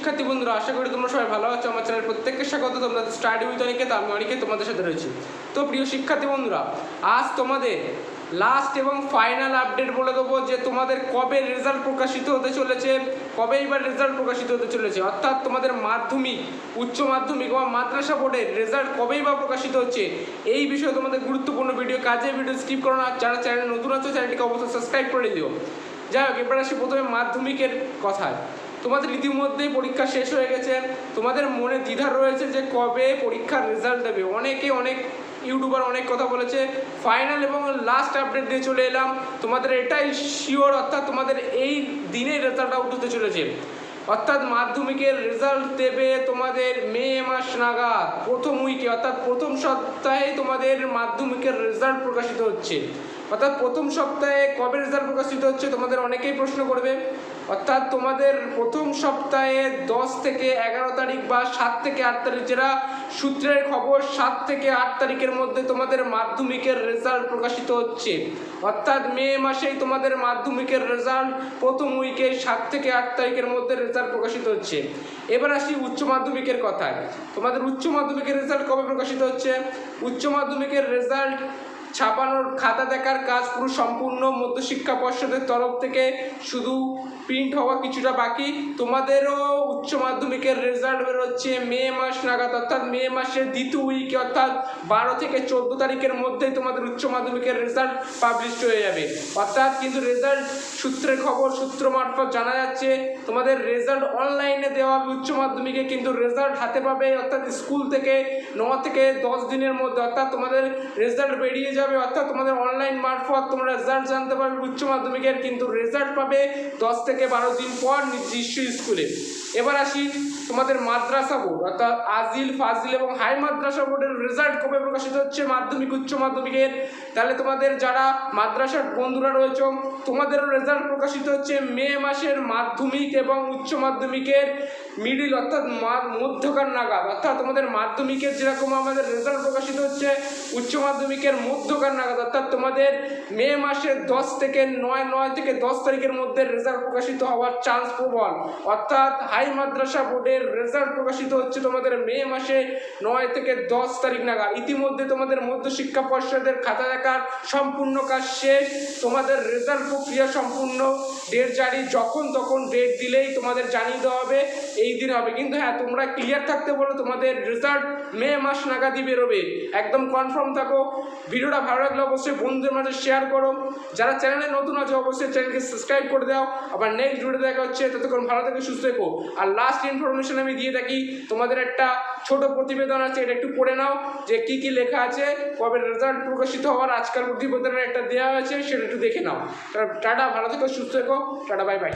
শিক্ষার্থী বন্ধুরা, আশা করি তোমরা সবাই ভালো আছো। আমার চ্যানেল প্রত্যেককে স্বাগত। তোমরা স্টাডি উইথ অনিকেত, আমি অনিকেত তোমাদের সাথে রয়েছি। তো প্রিয় শিক্ষার্থী বন্ধুরা, আজ তোমাদের লাস্ট এবং ফাইনাল আপডেট বলে দেবো যে তোমাদের কবে রেজাল্ট প্রকাশিত হতে চলেছে, কবে এবার রেজাল্ট প্রকাশিত হতে চলেছে, অর্থাৎ তোমাদের মাধ্যমিক, উচ্চ মাধ্যমিক বা মাদ্রাসা বোর্ডের রেজাল্ট কবেই বা প্রকাশিত হচ্ছে। এই বিষয়ে তোমাদের গুরুত্বপূর্ণ ভিডিও, কাজে ভিডিও স্কিপ করো না। যারা চ্যানেল নতুন আছো চ্যানেলটিকে অবশ্যই সাবস্ক্রাইব করে দিও। যাই হোক, এবার আসি প্রথমে মাধ্যমিকের কথায়। তোমাদের ইতিমধ্যেই পরীক্ষা শেষ হয়ে গেছে। তোমাদের মনে দ্বিধা রয়েছে যে কবে পরীক্ষার রেজাল্ট দেবে। অনেক ইউটিউবার অনেক কথা বলেছে। ফাইনাল এবং লাস্ট আপডেট দিয়ে চলে এলাম। তোমাদের এটাই শিওর, অর্থাৎ তোমাদের এই দিনে রেজাল্টটা উঠতে চলেছে। অর্থাৎ মাধ্যমিকের রেজাল্ট দেবে তোমাদের মে মাস নাগাদ, প্রথম উইকে, অর্থাৎ প্রথম সপ্তাহে তোমাদের মাধ্যমিকের রেজাল্ট প্রকাশিত হচ্ছে। অর্থাৎ প্রথম সপ্তাহে কবে রেজাল্ট প্রকাশিত হচ্ছে তোমাদের অনেকেই প্রশ্ন করবে। অর্থাৎ তোমাদের প্রথম সপ্তাহে 10 থেকে 11 তারিখ বা 7 থেকে 8 তারিখ, যেটা সূত্রের খবর 7 থেকে 8 তারিখের মধ্যে তোমাদের মাধ্যমিকের রেজাল্ট প্রকাশিত হচ্ছে। অর্থাৎ মে মাসেই তোমাদের মাধ্যমিকের রেজাল্ট প্রথম উইকে 7 থেকে 8 তারিখের মধ্যে রেজাল্ট প্রকাশিত হচ্ছে। এবার আসি উচ্চ মাধ্যমিকের কথায়। তোমাদের উচ্চ মাধ্যমিকের রেজাল্ট কবে প্রকাশিত হচ্ছে? উচ্চ মাধ্যমিকের রেজাল্ট ছাপানোর, খাতা দেখার কাজ পুরো সম্পূর্ণ মধ্যশিক্ষা পর্ষদের তরফ থেকে, শুধু প্রিন্ট হওয়া কিছুটা বাকি। তোমাদেরও উচ্চ মাধ্যমিকের রেজাল্ট বেরোচ্ছে মে মাস নাগাদ, অর্থাৎ মে মাসের দ্বিতীয় উইকে, অর্থাৎ 12 থেকে 14 তারিখের মধ্যেই তোমাদের উচ্চ মাধ্যমিকের রেজাল্ট পাবলিশড হয়ে যাবে। অর্থাৎ কিন্তু রেজাল্ট সূত্রের খবর, সূত্র মারফত জানা যাচ্ছে তোমাদের রেজাল্ট অনলাইনে দেওয়া হবে উচ্চ মাধ্যমিকে, কিন্তু রেজাল্ট হাতে পাবে অর্থাৎ স্কুল থেকে 9 থেকে 10 দিনের মধ্যে। অর্থাৎ তোমাদের রেজাল্ট বেরিয়ে যাবে, অর্থাৎ তোমাদের অনলাইন মারফত তোমরা রেজাল্ট জানতে পারবে উচ্চ মাধ্যমিকের, কিন্তু রেজাল্ট পাবে 10 থেকে 12 দিন পর নির্দিষ্ট স্কুলে। এবার আসি তোমাদের মাদ্রাসা বোর্ড, অর্থাৎ আজিল, ফাজিল এবং হাই মাদ্রাসা বোর্ডের রেজাল্ট কবে প্রকাশিত হচ্ছে মাধ্যমিক, উচ্চ মাধ্যমিকের। তাহলে তোমাদের যারা মাদ্রাসার বন্ধুরা রয়েছে, তোমাদেরও রেজাল্ট প্রকাশিত হচ্ছে মে মাসের মাধ্যমিক এবং উচ্চ মাধ্যমিকের মিডিল, অর্থাৎ মধ্যকার নাগাদ। অর্থাৎ তোমাদের মাধ্যমিকের যেরকম আমাদের রেজাল্ট প্রকাশিত হচ্ছে উচ্চ মাধ্যমিকের মধ্যকার নাগাদ, অর্থাৎ তোমাদের মে মাসের 10 থেকে 9 থেকে 10 তারিখের মধ্যে রেজাল্ট প্রকাশিত হওয়ার চান্স প্রবল। অর্থাৎ হাই মাদ্রাসা বোর্ডের রেজাল্ট প্রকাশিত হচ্ছে তোমাদের মে মাসে 9 থেকে 10 তারিখ নাগাদ। ইতিমধ্যে তোমাদের মধ্যশিক্ষা পর্ষদের খাতা দেখার সম্পূর্ণ কাজ শেষ। তোমাদের রেজাল্ট প্রক্রিয়া সম্পূর্ণ, ডেট জারি, যখন তখন ডেট দিলেই তোমাদের জানিয়ে দেওয়া হবে, এই দিন হবে। কিন্তু হ্যাঁ, তোমরা ক্লিয়ার থাকতে বলো, তোমাদের রেজাল্ট মে মাস নাগাদই বেরোবে, একদম কনফার্ম থাকো। ভিডিওটা ভালো লাগলে অবশ্যই বন্ধুদের মাঝে শেয়ার করো। যারা চ্যানেলে নতুন আছে অবশ্যই চ্যানেলকে সাবস্ক্রাইব করে দাও। আবার নেক্সট ভিডিও দেখা হচ্ছে, ততক্ষণ ভালো থেকে সুস্থ থেকো। আর লাস্ট ইনফরমেশন আমি দিয়ে থাকি, তোমাদের একটা ছোট প্রতিবেদন আছে, এটা একটু পড়ে নাও যে কি কি লেখা আছে, কবে রেজাল্ট প্রকাশিত হওয়ার আজকাল প্রতিবেদনের একটা দেওয়া হয়েছে, সেটা একটু দেখে নাও। টাটা, ভালো থেকো, সুস্থ থেকো, টাটা, বাই বাই।